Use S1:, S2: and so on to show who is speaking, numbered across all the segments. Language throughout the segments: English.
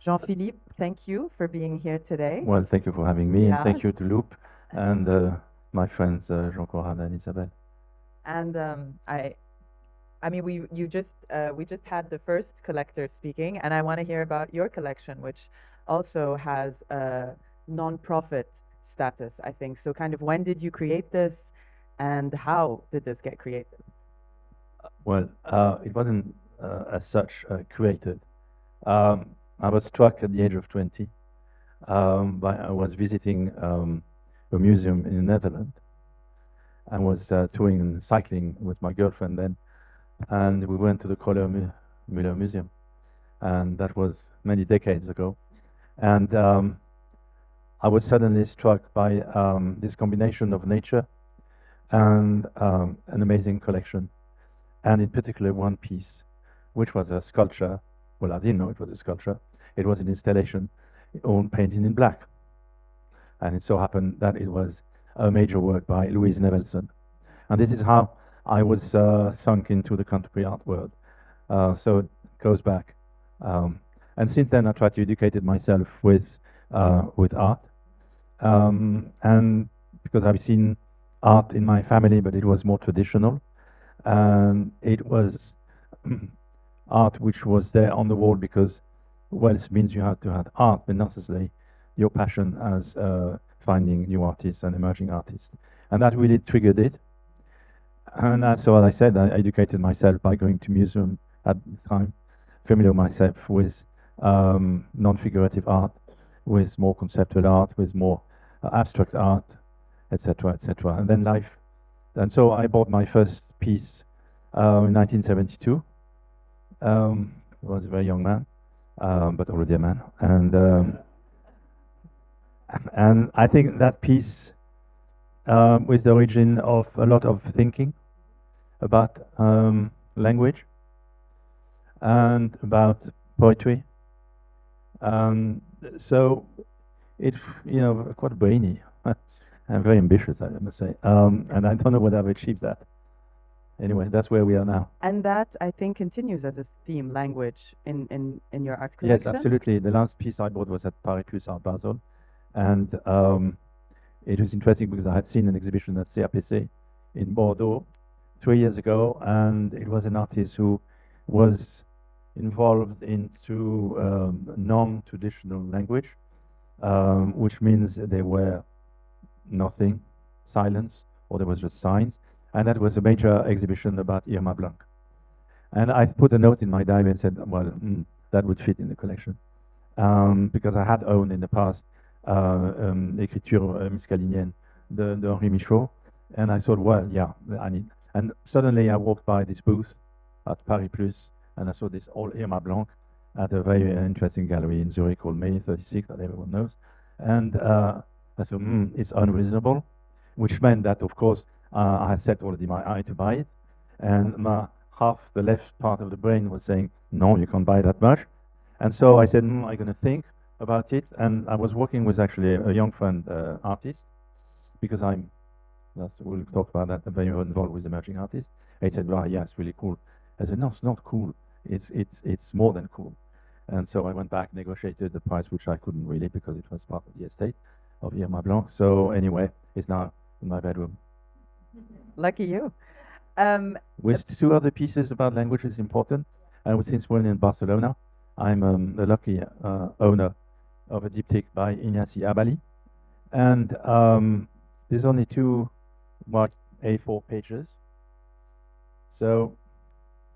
S1: Jean-Philippe, thank you for being here today.
S2: Well, thank you for having me, and
S1: Yeah.
S2: thank you to Loop and my friends Jean-Claude and Isabelle.
S1: And I mean, we just had the first collector speaking, and I want to hear about your collection, which also has a non-profit status, I think. So, kind of, when did you create this, and how did this get created?
S2: Well, it wasn't as such created. I was struck at the age of 20 I was visiting a museum in the Netherlands. I was touring and cycling with my girlfriend then, and we went to the Müller Museum, and that was many decades ago. And I was suddenly struck by this combination of nature and an amazing collection, and in particular one piece, which was a sculpture. Well, I didn't know it was a sculpture. It was an installation, all painted in black. And it so happened that it was a major work by Louise Nevelson. And this is how I was sunk into the contemporary art world. So it goes back. And since then, I tried to educate myself with art. And because I've seen art in my family, but it was more traditional. And it was art which was there on the wall because, well, it means you had to have art, but not necessarily your passion as finding new artists and emerging artists. And that really triggered it. And so, as I said, I educated myself by going to museum at the time, familiar myself with non-figurative art, with more conceptual art, with more abstract art, etc., etc. And then life. And so I bought my first piece in 1972. I was a very young man, but already a man. And I think that piece was the origin of a lot of thinking about language and about poetry. So it's, quite brainy. I'm very ambitious, I must say. And I don't know whether I've achieved that. Anyway, that's where we are now.
S1: And that, I think, continues as a theme, language, in your art collection?
S2: Yes, absolutely. The last piece I bought was at Prix Art Basel. And it was interesting because I had seen an exhibition at CRPC in Bordeaux 3 years ago, and it was an artist who was involved into non-traditional language, which means there were nothing, silence, or there was just signs. And that was a major exhibition about Irma Blanc. And I put a note in my diary and said, well, that would fit in the collection. Because I had owned in the past Écriture muscalinienne de Henri Michaud. And I thought, well, yeah, I need. And suddenly I walked by this booth at Paris Plus, and I saw this old Irma Blanc at a very interesting gallery in Zurich called May 36 that everyone knows. And I thought, it's unreasonable, which meant that, of course, I had set already my eye to buy it. And half the left part of the brain was saying, no, you can't buy that much. And so I said, I'm going to think about it. And I was working with actually a young friend artist, because we'll talk about that, I'm very involved with emerging artists. And he said, well, yeah, it's really cool. I said, no, it's not cool. It's more than cool. And so I went back, negotiated the price, which I couldn't really because it was part of the estate of Irma Blanc. So anyway, it's now in my bedroom.
S1: Lucky you.
S2: With two other pieces about language is important. And since we're in Barcelona, I'm the lucky owner of a diptych by Ignasi Abali. And there's only two A4 pages. So,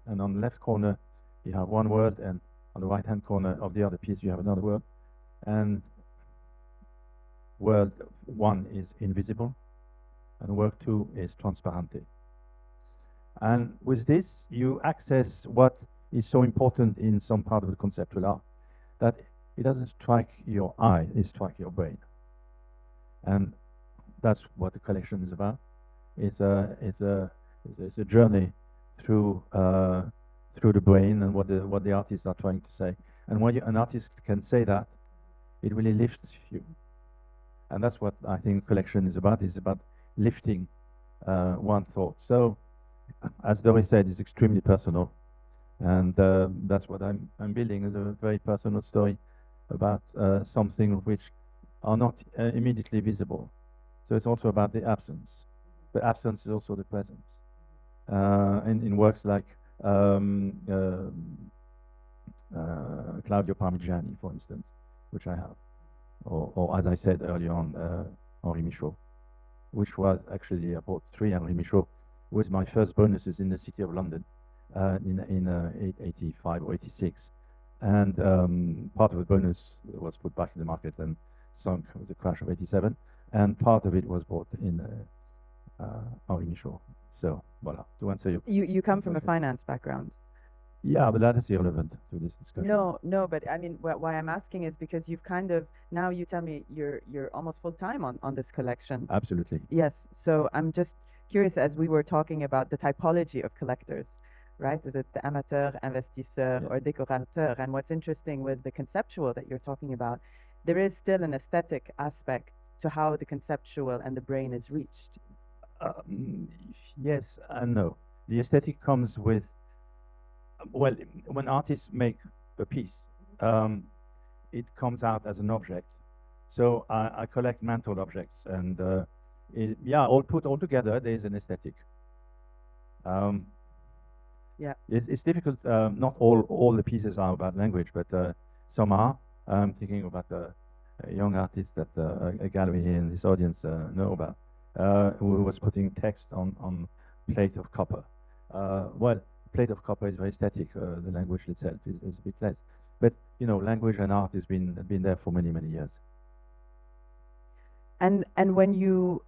S2: and on the left corner, you have one word, and on the right-hand corner of the other piece, you have another word. And word one is invisible, and word two is transparente. And with this, you access what is so important in some part of the conceptual art, that it doesn't strike your eye, it strikes your brain. And that's what the collection is about. It's a journey through the brain and what the artists are trying to say. And when an artist can say that, it really lifts you. And that's what I think collection is about. It's about lifting one thought. So, as Doris said, it's extremely personal, and that's what I'm building, is a very personal story about something which are not immediately visible. So it's also about the absence. But absence is also the presence. In works like Claudio Parmigiani, for instance, which I have, or as I said earlier on, Henri Michaud, which was actually I bought 3 Henri Michaud with my first bonuses in the city of London in 85 or 86. And part of the bonus was put back in the market and sunk with the crash of 87. And part of it was bought in Henri Michaud. So, voilà, to answer your
S1: You come from a finance background.
S2: Yeah, but that is irrelevant to this discussion.
S1: No, but I mean, why I'm asking is because you've kind of, now you tell me you're almost full time on this collection.
S2: Absolutely.
S1: Yes, so I'm just curious, as we were talking about the typology of collectors, right? Is it the amateur, investisseur, or décorateur? And what's interesting with the conceptual that you're talking about, there is still an aesthetic aspect to how the conceptual and the brain is reached.
S2: Yes and no. The aesthetic comes with, well, when artists make a piece, it comes out as an object. So I collect mantle objects, and all put all together, there's an aesthetic. It's difficult. Not all the pieces are about language, but some are. I'm thinking about a young artist that a gallery here in this audience know about, who was putting text on plate of copper. Well, plate of copper is very static. The language itself is a bit less. But language and art has been there for many years.
S1: And when you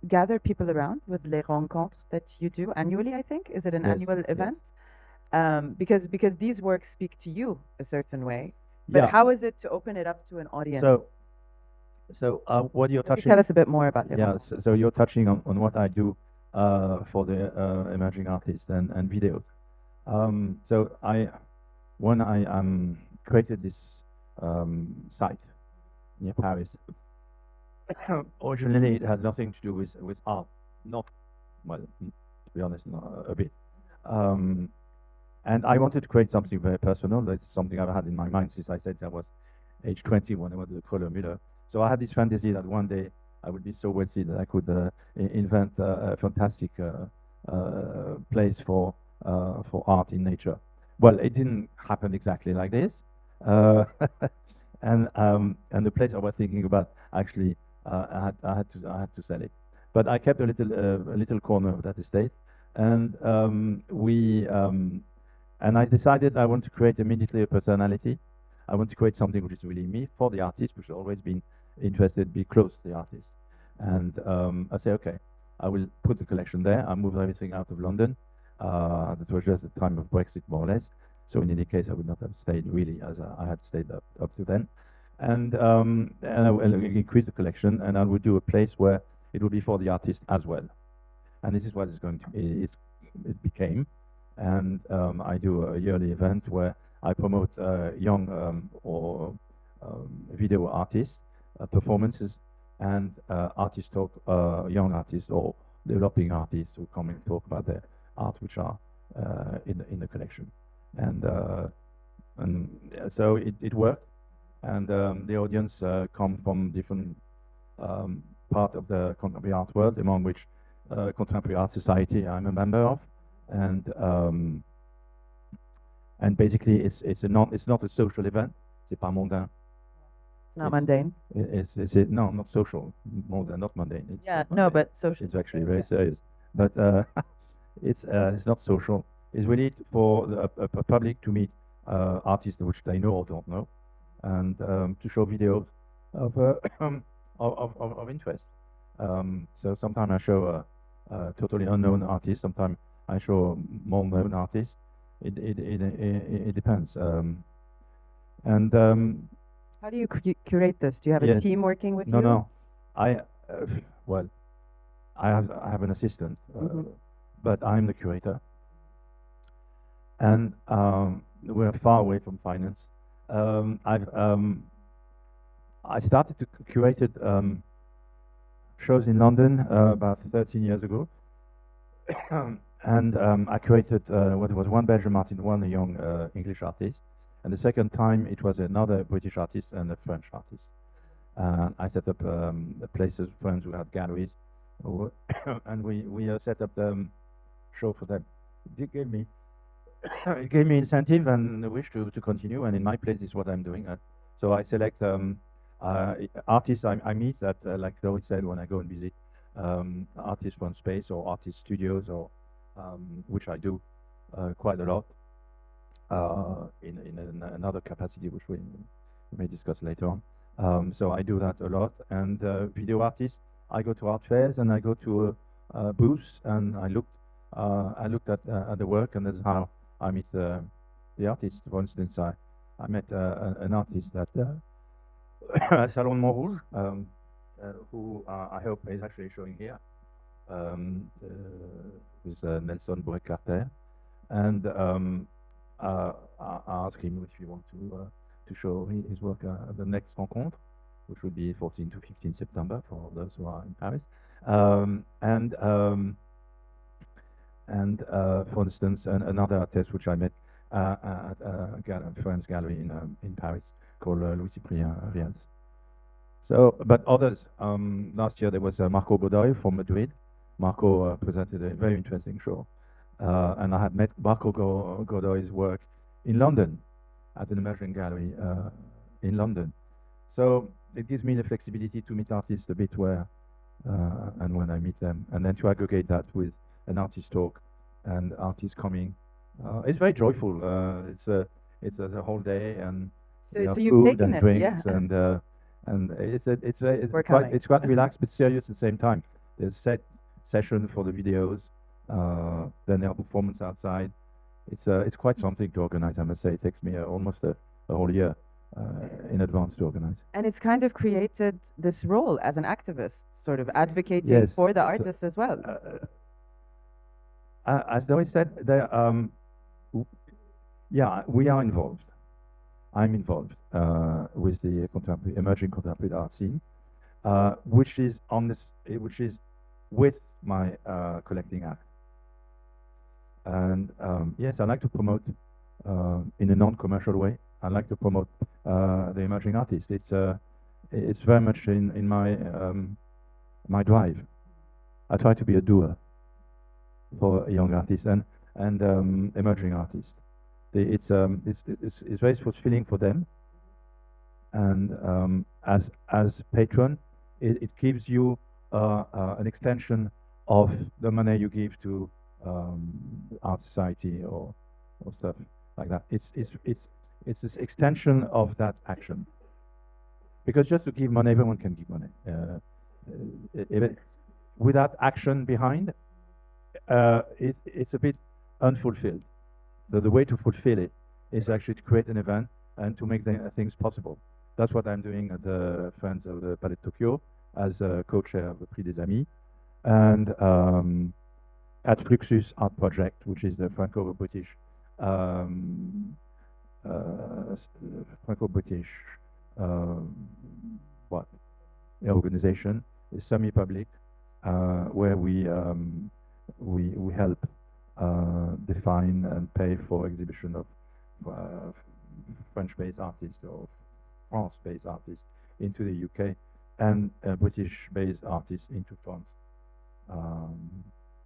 S1: gather people around with les rencontres that you do annually, I think, is it an annual event? Because these works speak to you a certain way. But how is it to open it up to an audience?
S2: So what you're touching.
S1: Tell us a bit more about les rencontres.
S2: Yeah. So you're touching on what I do for the emerging artists and videos. So I created this site near Paris. Originally, it had nothing to do with art. Not, well, to be honest, a bit. And I wanted to create something very personal. That's something I've had in my mind since I said I was age 20 when I went to the Kröller Müller. So I had this fantasy that one day I would be so wealthy that I could invent a fantastic place for art in nature. Well, it didn't happen exactly like this, and the place I was thinking about actually I had to sell it, but I kept a little corner of that estate, and and I decided I want to create immediately a personality. I want to create something which is really me for the artist, which has always been interested, be close to the artist, and I say okay, I will put the collection there. I moved everything out of London. That was just the time of Brexit, more or less. So in any case, I would not have stayed really as I had stayed up to then. And I will increase the collection, and I would do a place where it would be for the artist as well. And this is what it's going to be. It became. And I do a yearly event where I promote young or video artists, performances, and artist talk, young artists or developing artists who come and talk about their art which are in the collection, and so it worked, and the audience come from different part of the contemporary art world, among which Contemporary Art Society I'm a member of, and basically it's not a social event. C'est pas mondain.
S1: It's not mundane.
S2: No, not social, mondain, not mundane.
S1: But social.
S2: It's actually very serious, but. It's not social. It's really for a public to meet artists which they know or don't know, and to show videos of interest. So sometimes I show a totally unknown artist. Sometimes I show a more known artist. It depends.
S1: How do you curate this? Do you have a team working with you?
S2: No. I have an assistant. But I'm the curator, and we're far away from finance. I started to curate shows in London about 13 years ago, and I curated what was one Belgian artist, one young English artist, And the second time, it was another British artist and a French artist. I set up places, friends who had galleries, and we set up the show for them. It gave me it gave me incentive and the wish to continue. And in my place, this is what I'm doing. So I select artists I meet that, like David said, when I go and visit artists from space or artist studios, or which I do quite a lot in another capacity, which we may discuss later on. So I do that a lot. And video artists, I go to art fairs and I go to booths and I looked at the work, and that's how I meet the artists. For instance, I met an artist at Salon Montrouge, who I hope is actually showing here, with Nelson Bourret-Carter, and I asked him if he wants to show his work at the next rencontre, which would be 14 to 15 September for those who are in Paris. For instance, another artist which I met at a friend's gallery in Paris called Louis Cyprien. So, but others. Last year there was Marco Godoy from Madrid. Marco presented a very interesting show, and I had met Marco Godoy's work in London at an emerging gallery in London. So it gives me the flexibility to meet artists a bit where and when I meet them, and then to aggregate that with an artist talk and artists coming. It's very joyful. It's a whole day, and
S1: So you've
S2: food
S1: taken
S2: and
S1: it,
S2: drinks,
S1: yeah.
S2: and
S1: It's
S2: quite relaxed but serious at the same time. There's set session for the videos, then there are performance outside. It's quite something to organize, I must say. It takes me almost a whole year in advance to organize.
S1: And it's kind of created this role as an activist, sort of advocating
S2: Yes,
S1: for the
S2: so,
S1: artists as well.
S2: As Doris said, yeah, we are involved. I'm involved with the emerging contemporary art scene, which is with my collecting act. And yes, I like to promote in a non-commercial way. I like to promote the emerging artists. It's very much in my my drive. I try to be a doer for young artists and emerging artists. It's very fulfilling for them, and as patron, it gives you an extension of the money you give to art society or stuff like that. It's this extension of that action, because just to give money, everyone can give money. Without action behind, it's a bit unfulfilled. So the way to fulfill it is actually to create an event and to make things possible. That's what I'm doing at the Friends of the Palais de Tokyo as co-chair of the Prix des Amis, and at Fluxus Art Project, which is the Franco-British organization, is semi-public, where we help define and pay for exhibition of French-based artists or France-based artists into the UK, and British-based artists into France.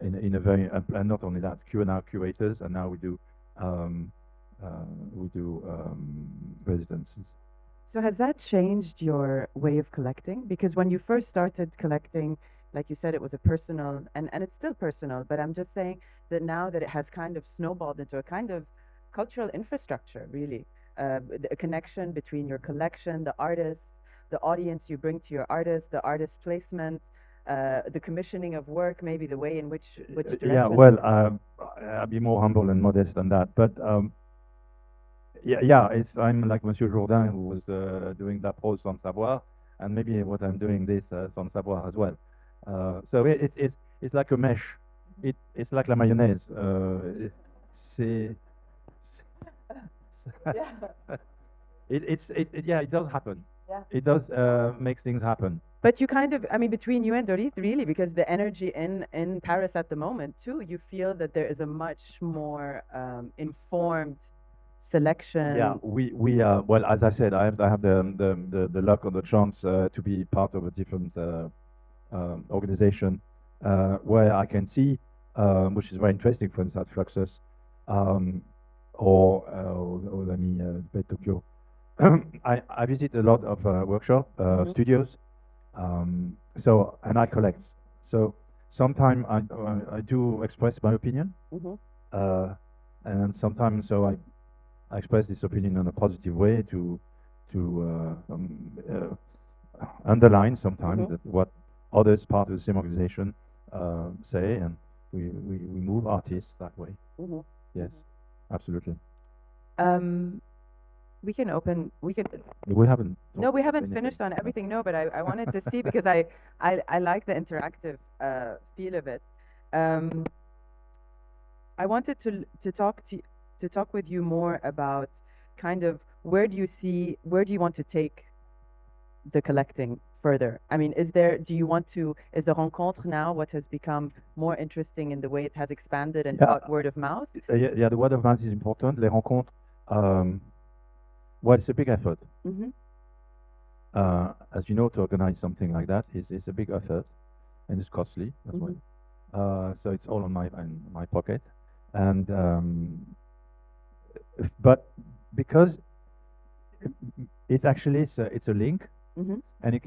S2: In a very and not only that, now curators, and now we do residencies.
S1: So has that changed your way of collecting? Because when you first started collecting, like you said, it was a personal, and it's still personal, but I'm just saying that now that it has kind of snowballed into a kind of cultural infrastructure, really, a connection between your collection, the artists, the audience you bring to your artist, the artist placement, the commissioning of work, maybe the way in which direction.
S2: Yeah, well, I'll be more humble and modest than that, but yeah, I'm like Monsieur Jourdain, who was doing La Prose sans savoir, and maybe what I'm doing this sans savoir as well. So it's like a mesh. It's like la mayonnaise. It does happen.
S1: Yeah.
S2: It does make things happen.
S1: But you kind of, I mean, between you and Doris, really, because the energy in Paris at the moment, too, you feel that there is a much more informed selection?
S2: Yeah, we well, as I said, I have the luck or the chance to be part of a different organization where I can see, which is very interesting, for instance, at Fluxus, or let me Tokyo. I visit a lot of workshop studios, so and I collect. So sometimes I do express my opinion, and sometimes I express this opinion in a positive way to underline sometimes that what others part of the same organization say, and we move artists that way. Yes, absolutely.
S1: We can open. We can.
S2: We haven't.
S1: No, we haven't
S2: anything.
S1: finished on
S2: No.
S1: everything. No, but I wanted to see because I like the interactive feel of it. I wanted to talk with you more about kind of where do you want to take the collecting further? I mean, is the rencontre now what has become more interesting in the way it has expanded and
S2: Yeah.
S1: got word of mouth?
S2: Yeah, the word of mouth is important. Les rencontres, well, it's a big effort. As you know, to organize something like that is a big effort, and it's costly as well. So it's all on my pocket, and but because it's actually it's a link, and it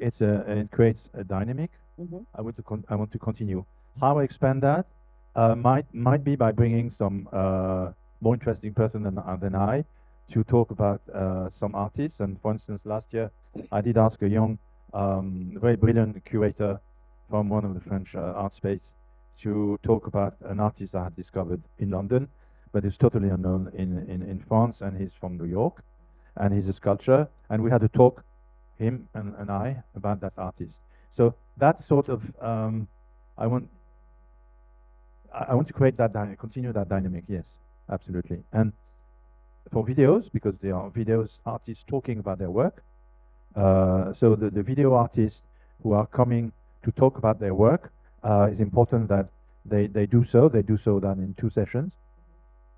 S2: creates a dynamic. I want to continue. How I expand that might be by bringing some more interesting person than I to talk about some artists. And for instance, last year I did ask a young, very brilliant curator from one of the French art space to talk about an artist I had discovered in London, but is totally unknown in France, and he's from New York, and he's a sculptor, and we had to talk, him and I, about that artist. So that sort of I want to create that continue that dynamic. Yes, absolutely. And for videos, because there are videos artists talking about their work. So the video artists who are coming to talk about their work, is important that they do so. They do so then in 2 sessions.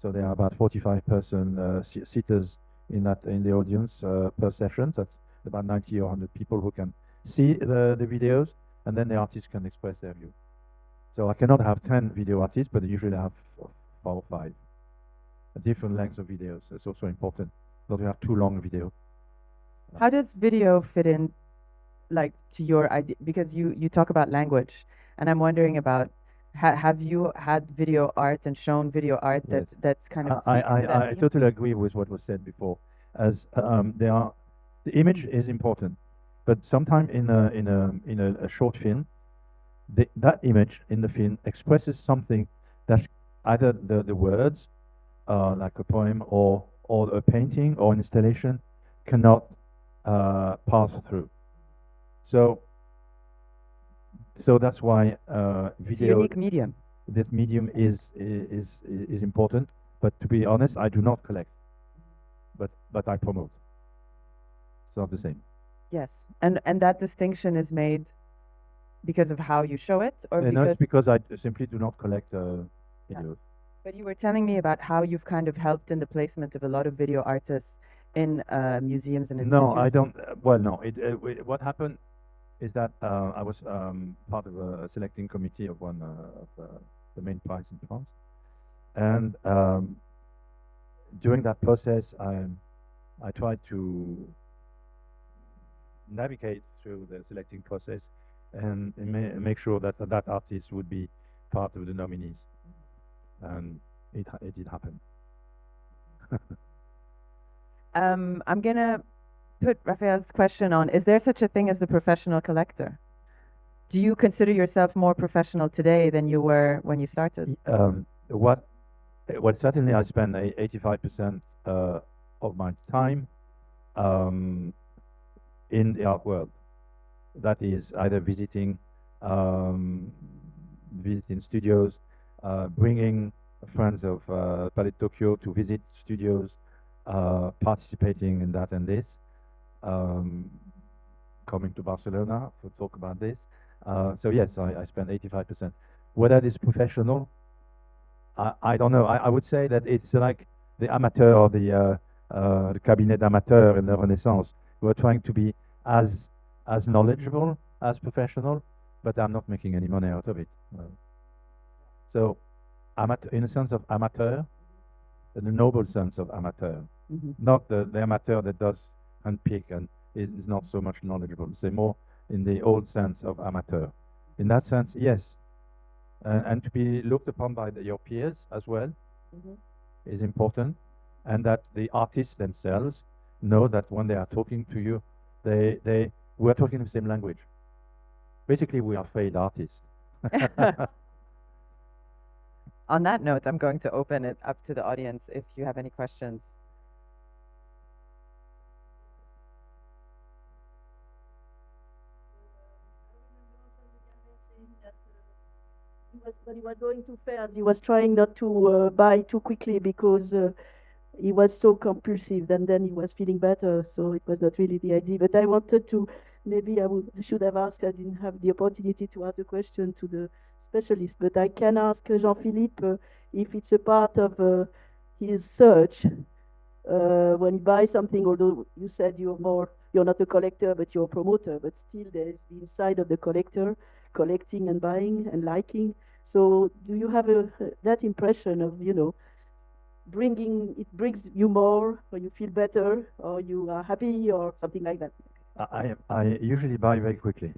S2: So there are about 45 person sitters in the audience per session. So that's about 90 or 100 people who can see the videos, and then the artists can express their view. So I cannot have 10 video artists, but I usually have 4 or 5. Different lengths of videos. It's also important not to have too long video.
S1: How does video fit in, like, to your idea? Because you talk about language, and I'm wondering about have you had video art and shown video art
S2: Yes.
S1: that's kind of
S2: I totally agree with what was said before. As the image is important, but sometimes in a short film, that image in the film expresses something that either the words, like a poem or a painting or an installation, cannot pass through. So that's why
S1: it's a
S2: video.
S1: unique medium.
S2: This medium is important, but to be honest, I do not collect, but I promote. It's not the same.
S1: Yes, and that distinction is made because of how you show it, or
S2: No, it's
S1: because.
S2: because I simply do not collect videos.
S1: But you were telling me about how you've kind of helped in the placement of a lot of video artists in museums and
S2: No, I
S1: institutions.
S2: don't. Well, no. What happened is that I was part of a selecting committee of one of the main prize in France, and during that process, I tried to navigate through the selecting process and make sure that that artist would be part of the nominees, and it did happen.
S1: I'm gonna put Raphael's question on. Is there such a thing as the professional collector? Do you consider yourself more professional today than you were when you started?
S2: Well, certainly I spend 85% of my time in the art world. That is either visiting studios, bringing friends of Palais Tokyo to visit studios, participating in that and this, coming to Barcelona to talk about this. So yes, I spend 85%. Whether it is professional, I don't know. I would say that it's like the amateur or le cabinet d'amateurs in the Renaissance. We were trying to be as knowledgeable, as professional, but I'm not making any money out of it. So, in a sense of amateur, the noble sense of amateur, not the amateur that does unpick and is not so much knowledgeable. Say more in the old sense of amateur. In that sense, yes, and to be looked upon by your peers as well is important, and that the artists themselves know that when they are talking to you, we are talking the same language. Basically, we are failed artists.
S1: On that note, I'm going to open it up to the audience if you have any questions.
S3: When he was going to fairs, he was trying not to buy too quickly because he was so compulsive, and then he was feeling better, so it was not really the idea. But I wanted to, maybe should have asked, I didn't have the opportunity to ask the question to the specialist, but I can ask Jean-Philippe if it's a part of his search when he buys something, although you said you're not a collector, but you're a promoter, but still there's the inside of the collector, collecting and buying and liking. So do you have that impression of, it brings you more, or you feel better, or you are happy, or something like that?
S2: I usually buy very quickly.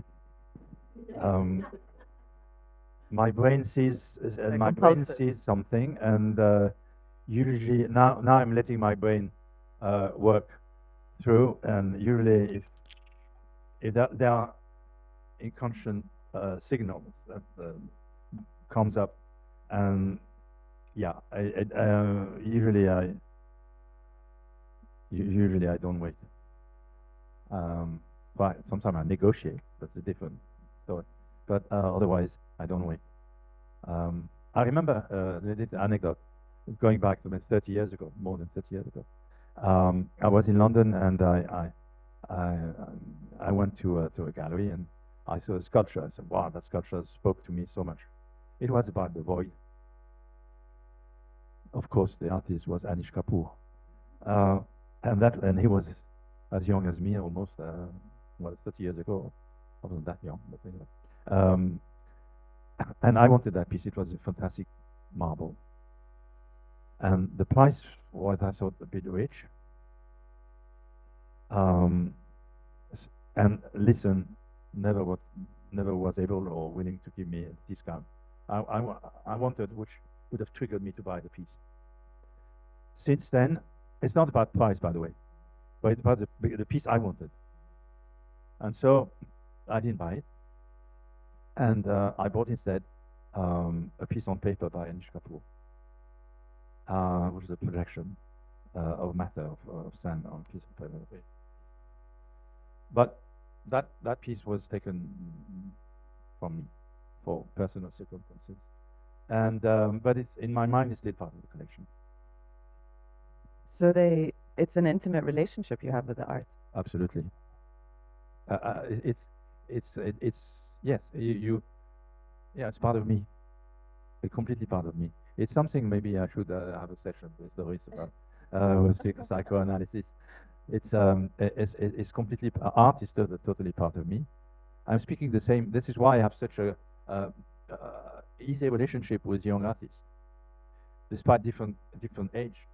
S2: My brain sees something, and usually now I'm letting my brain work through, and usually if there are inconscient signals that comes up, and yeah, usually I don't wait. But sometimes I negotiate. That's a different story. But otherwise, I don't wait. I remember this anecdote going back to 30 years ago, more than 30 years ago. I was in London, and I went to a gallery, and I saw a sculpture. I said, "Wow, that sculpture spoke to me so much." It was about the void. Of course, the artist was Anish Kapoor, and he was as young as me, almost. 30 years ago. I wasn't that young, but anyway. And I wanted that piece. It was a fantastic marble, and the price was, I thought, a bit rich. And Listen never was able or willing to give me a discount. I wanted, which would have triggered me to buy the piece. Since then, it's not about price, by the way, but it's about the piece I wanted. And so I didn't buy it, and I bought instead a piece on paper by Anish Kapoor, which is a projection of matter, of sand on a piece of paper. But that piece was taken from me for personal circumstances, and but it's in my mind. It's still part of the collection.
S1: So it's an intimate relationship you have with the art.
S2: Absolutely. It's yes. It's part of me. It's completely part of me. It's something maybe I should have a session with Doris about with psychoanalysis. It's completely art is totally part of me. I'm speaking the same. This is why I have such a easy relationship with young artists, despite different age.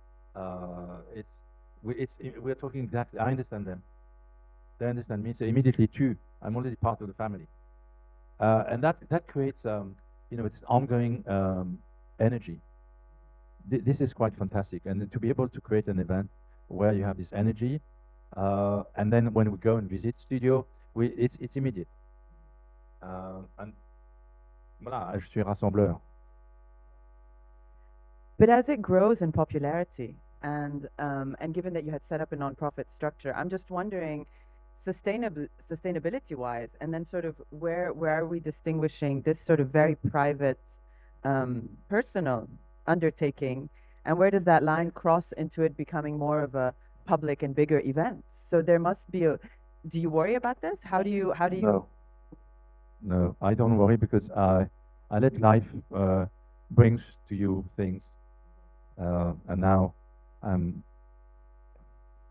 S2: We're talking exactly. I understand them. They understand me. So immediately too, I'm already part of the family, and that creates it's ongoing energy. This is quite fantastic, and to be able to create an event where you have this energy, and then when we go and visit studio, it's immediate. And voilà, je suis rassembleur.
S1: But as it grows in popularity, and given that you had set up a nonprofit structure, I'm just wondering, sustainability-wise, and then sort of where are we distinguishing this sort of very private, personal undertaking, and where does that line cross into it becoming more of a public and bigger event? So there must be do you worry about this? How do you
S2: No, I don't worry, because I let life brings to you things, and now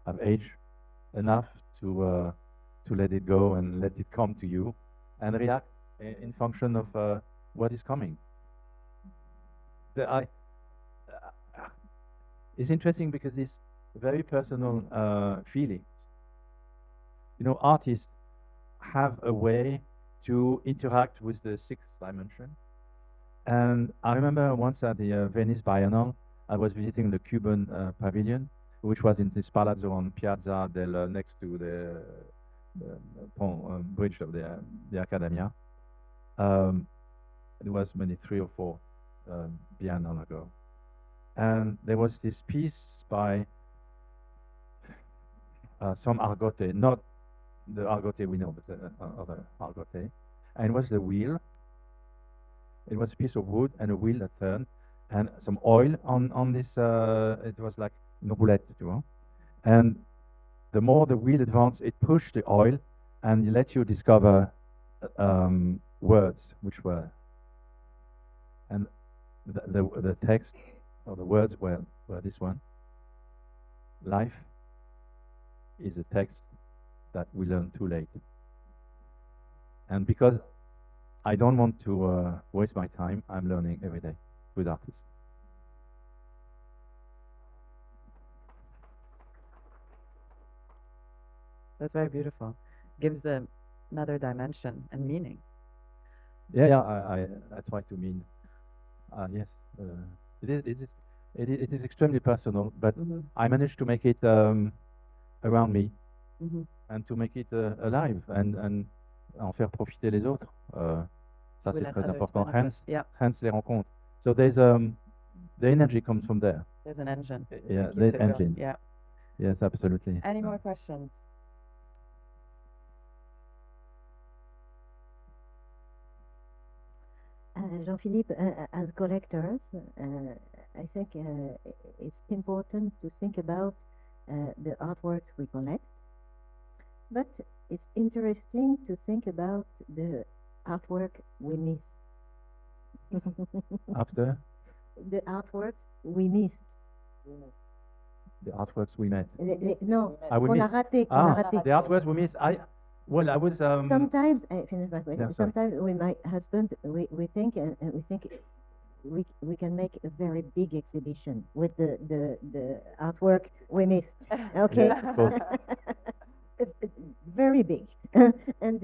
S2: have aged enough to let it go and let it come to you and react in function of what is coming. It's interesting because it's very personal feelings. You know, artists have a way to interact with the sixth dimension. And I remember once at the Venice Biennale, I was visiting the Cuban pavilion, which was in this palazzo on Piazza del next to the bridge of the Accademia. It was maybe 3 or 4 Biennale ago. And there was this piece by some argote, not the argote we know, but the other argote. And it was the wheel. It was a piece of wood and a wheel that turned, and some oil on this. It was like une roulette, you know. And the more the wheel advanced, it pushed the oil, and it let you discover words, which were. And the text or the words were this one. Life is a text that we learn too late. And because I don't want to waste my time, I'm learning every day with artists.
S1: That's very beautiful. Gives another dimension and meaning.
S2: Yeah, I try to mean. Yes, it is extremely personal, but I managed to make it around me and to make it alive and en faire profiter les autres. Ça c'est très important. Hence les rencontres. So there's the energy comes from there.
S1: There's an engine.
S2: Yeah, the engine.
S1: Yeah.
S2: Yes, absolutely.
S1: Any more questions?
S4: Jean-Philippe, as collectors, I think it's important to think about the artworks we collect, but it's interesting to think about the artwork we miss.
S2: After?
S4: The artworks we missed.
S2: The artworks we met.
S4: No,
S2: qu'on
S4: a raté, qu'on a raté.
S2: The artworks we missed. I was.
S4: Sometimes I finish my question.
S2: Yeah,
S4: sometimes with my husband, we think and we think we can make a very big exhibition with the artwork we missed. Okay,
S2: Yes, of course.
S4: Very big, and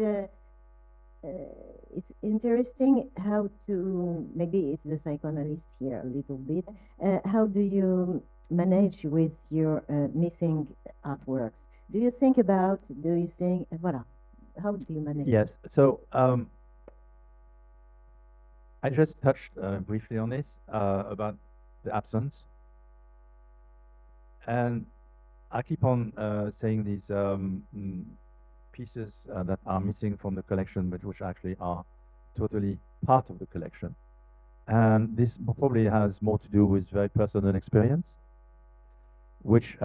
S4: it's interesting how to, maybe it's the psychoanalyst here a little bit. How do you manage with your missing artworks? Do you think about? Do you think? Voilà. How do you manage?
S2: Yes. So I just touched briefly on this about the absence, and I keep on saying these pieces that are missing from the collection, but which actually are totally part of the collection. And this probably has more to do with very personal experience, which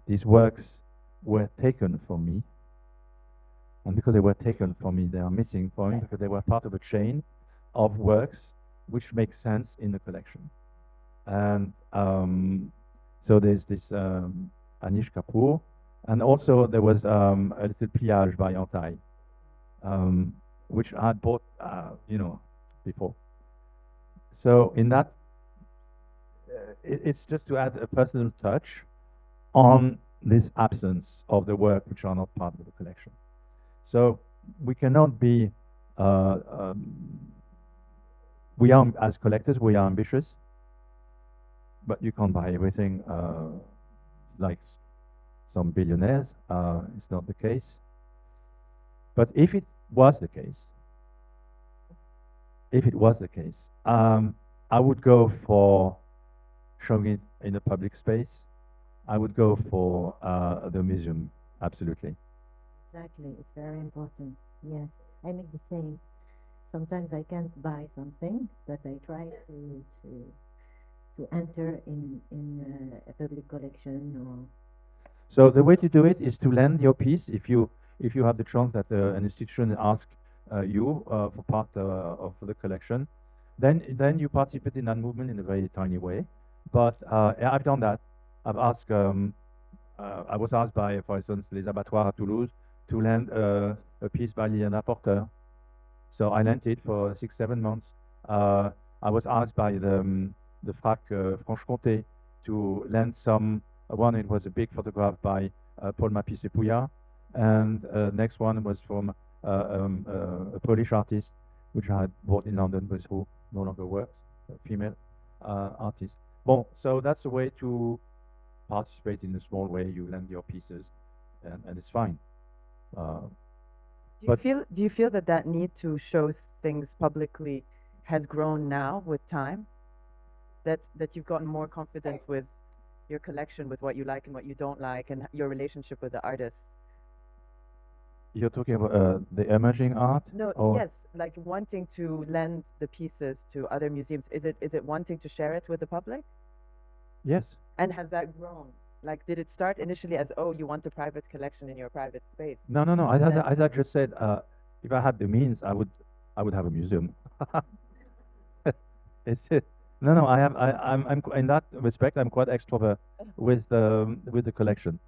S2: these works were taken from me. And because they were taken from me, they are missing from me because they were part of a chain of works which make sense in the collection. And so there's this Anish Kapoor, and also there was a little pliage by Yantai, which I had bought, before. So in that, it's just to add a personal touch on this absence of the work which are not part of the collection. So we cannot be, we are, as collectors, we are ambitious, but you can't buy everything like some billionaires. It's not the case. But if it was the case, I would go for showing it in a public space. I would go for the museum, absolutely.
S4: Exactly, it's very important. Yes, I make the same. Sometimes I can't buy something, but I try to enter in a public collection or.
S2: So the way to do it is to lend your piece if you have the chance that an institution asks you for part of the collection, then you participate in that movement in a very tiny way. But I've done that I've asked, I was asked by, for instance, Les Abattoirs at Toulouse to lend a piece by Liliana Porter. So I lent it for 6-7 months. I was asked by the FRAC Franche-Comté to lend some. One, it was a big photograph by Paul Mapis-Pouillard, and next one was from a Polish artist, which I had bought in London, but who no longer works, a female artist. Bon, so that's a way to participate in a small way. You lend your pieces, and it's fine.
S1: Do you feel that that need to show things publicly has grown now with time? That you've gotten more confident with your collection, with what you like and what you don't like, and your relationship with the artists?
S2: You're talking about the emerging art?
S1: No,
S2: or
S1: yes, like wanting to lend the pieces to other museums. Is it wanting to share it with the public?
S2: Yes.
S1: And has that grown? Like, did it start initially as, oh, you want a private collection in your private space?
S2: No. As I just said, if I had the means, I would have a museum. It's it. No. I'm in that respect, I'm quite extrovert with the collection.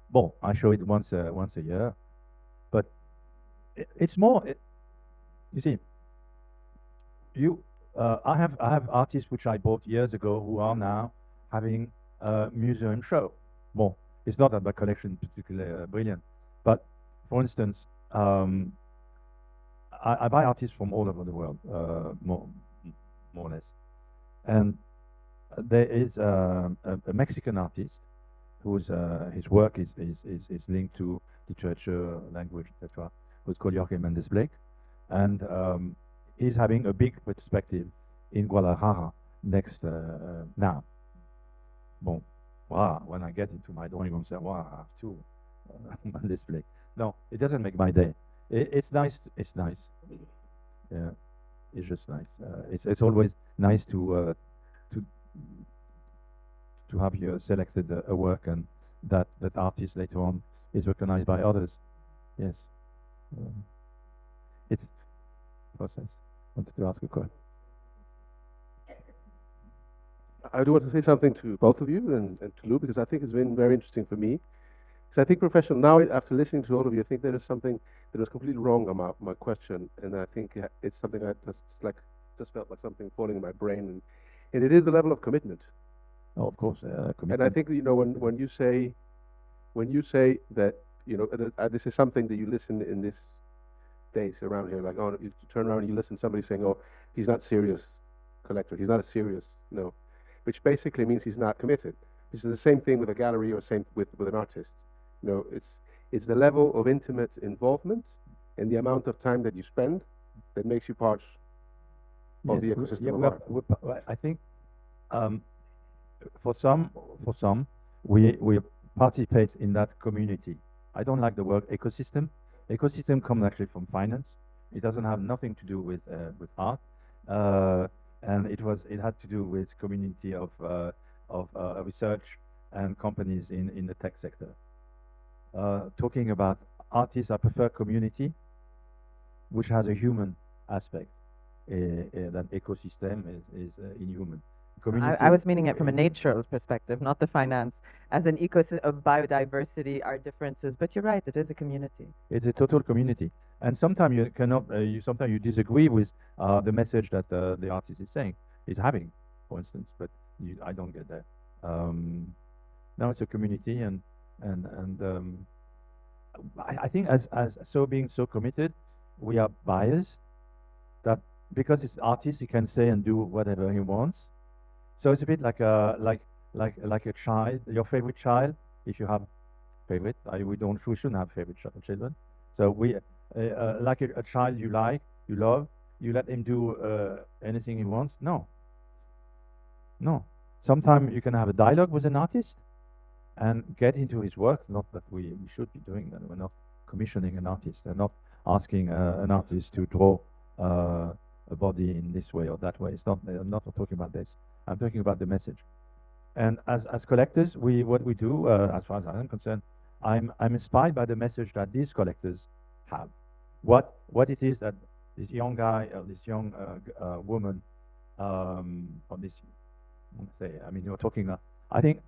S2: Bon, I show it once a year, but it's more. You see, I have artists which I bought years ago who are now having a museum show. Bon, it's not that my collection is particularly brilliant, but for instance, I buy artists from all over the world, more or less, and there is a Mexican artist whose his work is linked to literature, language, etc. Who's called Jorge Mendes Blake, and he's having a big perspective in Guadalajara next now. Bon, wow, when I get into my drawing room, say, wow, I have two Mendes Blake. No, it doesn't make my day. It's nice. It's nice. Yeah, it's just nice. It's always nice to have you selected a work and that artist later on is recognized by others. Yes. It's process. Wanted to ask a question.
S5: I do want to say something to both of you and to Lou, because I think it's been very interesting for me. Because I think professional, now after listening to all of you, I think there is something that was completely wrong about my question, and I think it's something that just felt like something falling in my brain, and it is the level of commitment.
S2: Oh, of course,
S5: And I think that, when you say that, this is something that you listen in this days around here, like, oh, you turn around and you listen to somebody saying, oh, he's not serious collector, he's not a serious, which basically means he's not committed. Which is the same thing with a gallery or same with an artist. It's the level of intimate involvement and the amount of time that you spend that makes you part of the ecosystem of art.
S2: I think for some we participate in that community. I don't like the word ecosystem. Ecosystem comes actually from finance. It doesn't have nothing to do with art, and it had to do with community of research and companies in the tech sector. Talking about artists, I prefer community, which has a human aspect. That ecosystem is inhuman.
S1: I was meaning it from a natural perspective, not the finance. As an ecosystem of biodiversity, our differences. But you're right, it is a community.
S2: It's a total community, and sometimes you cannot. Sometimes you disagree with the message that the artist is having, for instance. But I don't get that. Now it's a community, and I think as being so committed, we are biased. That because it's artist, he can say and do whatever he wants. So it's a bit like a child, your favorite child. If you have favorite, we shouldn't have favorite children. So we like a child you love, you let him do anything he wants. No. Sometimes you can have a dialogue with an artist and get into his work. Not that we should be doing that. We're not commissioning an artist and not asking an artist to draw a body in this way or that way. It's not. I'm not talking about this. I'm talking about the message. And as collectors, what we do, as far as I'm concerned, I'm inspired by the message that these collectors have. What it is that this young guy or this young woman, or this, you're talking I think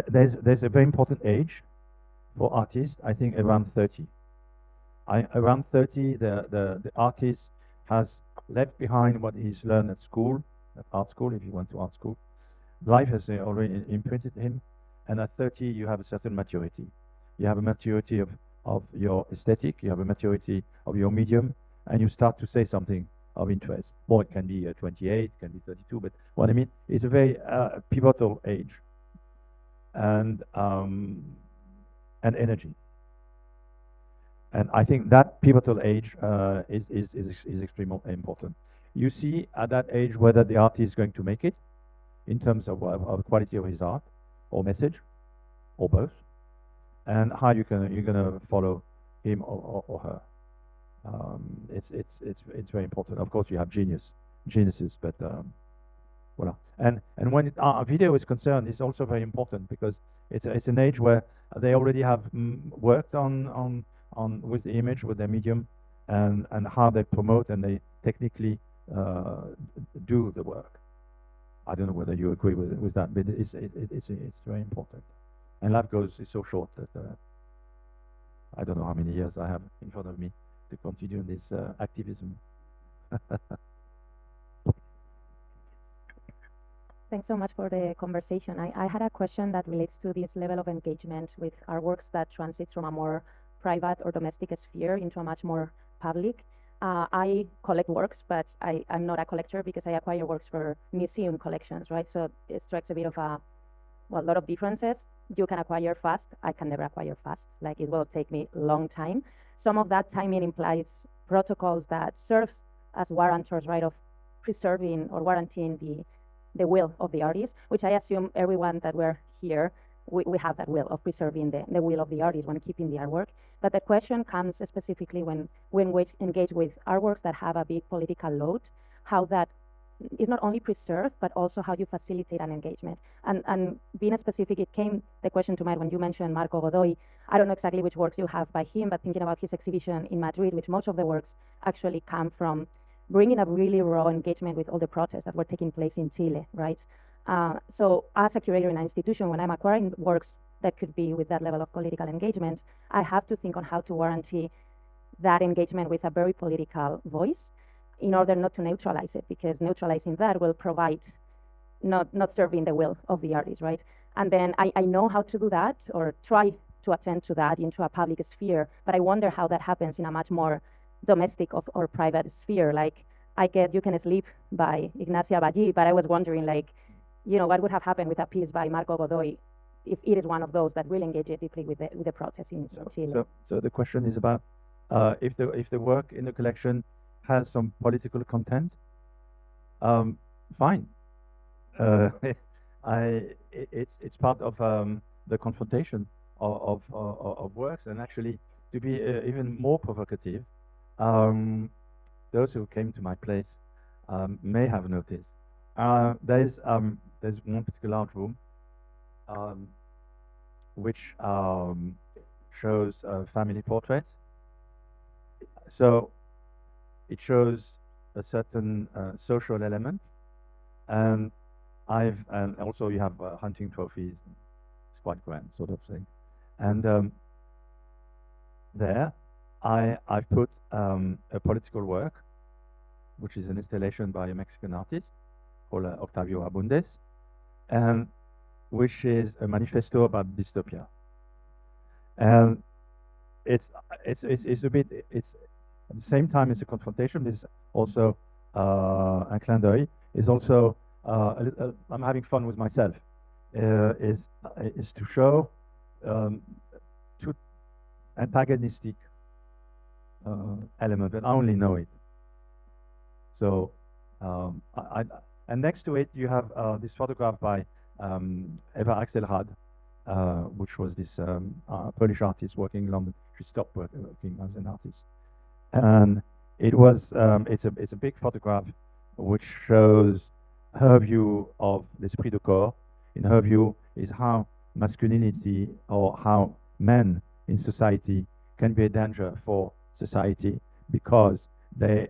S2: there's a very important age for artists. I think around 30. Around 30, the artist has left behind what he's learned at school, at art school, if you went to art school. Life has already imprinted him, and at 30, you have a certain maturity. You have a maturity of your aesthetic, you have a maturity of your medium, and you start to say something of interest. Well, it can be 28, it can be 32, but what I mean, it's a very pivotal age, and energy. And I think that pivotal age is extremely important. You see at that age whether the artist is going to make it in terms of quality of his art or message, or both, and how you're gonna follow him or her. It's very important. Of course, you have geniuses, but voilà. And when video is concerned, it's also very important because it's an age where they already have worked on with the image, with their medium, and how they promote and they technically do the work. I don't know whether you agree with that, but it's very important. And life is so short that I don't know how many years I have in front of me to continue this activism.
S6: Thanks so much for the conversation. I had a question that relates to this level of engagement with artworks that transits from a more private or domestic sphere into a much more public. I collect works, but I'm not a collector because I acquire works for museum collections, right? So it strikes a bit of a lot of differences. You can acquire fast. I can never acquire fast. Like, it will take me a long time. Some of that timing implies protocols that serves as warrantors, right, of preserving or warranting the will of the artist, which I assume everyone that we're here, we have that will of preserving the will of the artist when keeping the artwork. But the question comes specifically when we engage with artworks that have a big political load, how that is not only preserved, but also how you facilitate an engagement. And being specific, the question to mind when you mentioned Marco Godoy. I don't know exactly which works you have by him, but thinking about his exhibition in Madrid, which most of the works actually come from bringing a really raw engagement with all the protests that were taking place in Chile, right? So as a curator in an institution, when I'm acquiring works that could be with that level of political engagement, I have to think on how to warranty that engagement with a very political voice in order not to neutralize it, because neutralizing that will provide not serving the will of the artist, right? And then I know how to do that, or try to attend to that into a public sphere, but I wonder how that happens in a much more domestic or private sphere. Like, I get You Can Sleep by Ignacia Ballí, but I was wondering, like, what would have happened with a piece by Marco Godoy if it is one of those that really engage deeply with the protests in Chile.
S2: So the question is about if the work in the collection has some political content, fine. It's part of the confrontation of works, and actually to be even more provocative. Those who came to my place may have noticed there's one particular art room which shows family portraits. So it shows a certain social element, and also you have hunting trophies. It's quite grand, sort of thing. And there, I've put a political work, which is an installation by a Mexican artist called Octavio Abundes, and which is a manifesto about dystopia. And it's a bit, it's at the same time it's a confrontation. There's also un clin d'œil. Is also I'm having fun with myself. Is to show two antagonistic element, but I only know it. So and next to it you have this photograph by Eva Axelrad, which was this Polish artist working in London. She stopped working as an artist, and it was it's a big photograph which shows her view of l'esprit de corps. In her view is how masculinity or how men in society can be a danger for society because they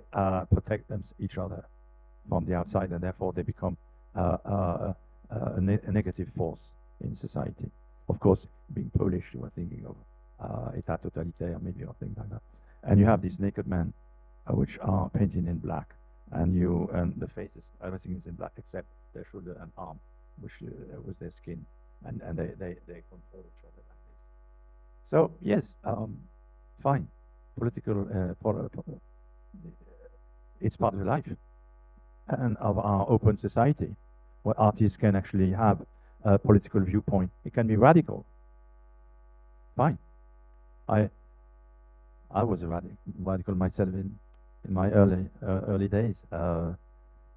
S2: protect each other from the outside, and therefore they become a negative force in society. Of course, being Polish, you were thinking of État totalitaire, maybe, or things like that. And you have these naked men, which are painted in black, and the faces, everything is in black except their shoulder and arm, which was their skin, and they control each other like this. So yes, fine, political, it's part of life and of our open society, where artists can actually have a political viewpoint. It can be radical. Fine. I was a radical myself in my early days.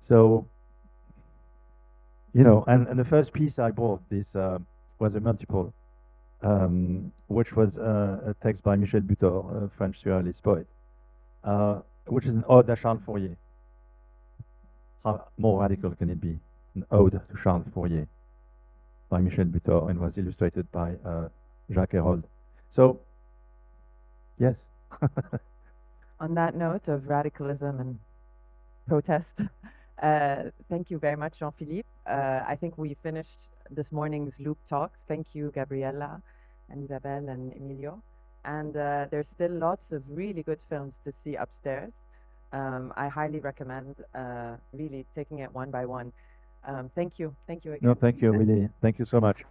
S2: So, you know, and the first piece I bought this was a multiple, which was a text by Michel Butor, a French surrealist poet, which is an ode à Charles Fourier. How more radical can it be? An ode to Charles Fourier by Michel Butor, and was illustrated by Jacques Herold. So, yes.
S1: On that note of radicalism and protest, thank you very much, Jean-Philippe. I think we finished this morning's Loop Talks. Thank you, Gabriella and Isabelle and Emilio. And there's still lots of really good films to see upstairs. I highly recommend really taking it one by one. Thank you. Thank you again.
S2: No, thank you, really. Thank you so much.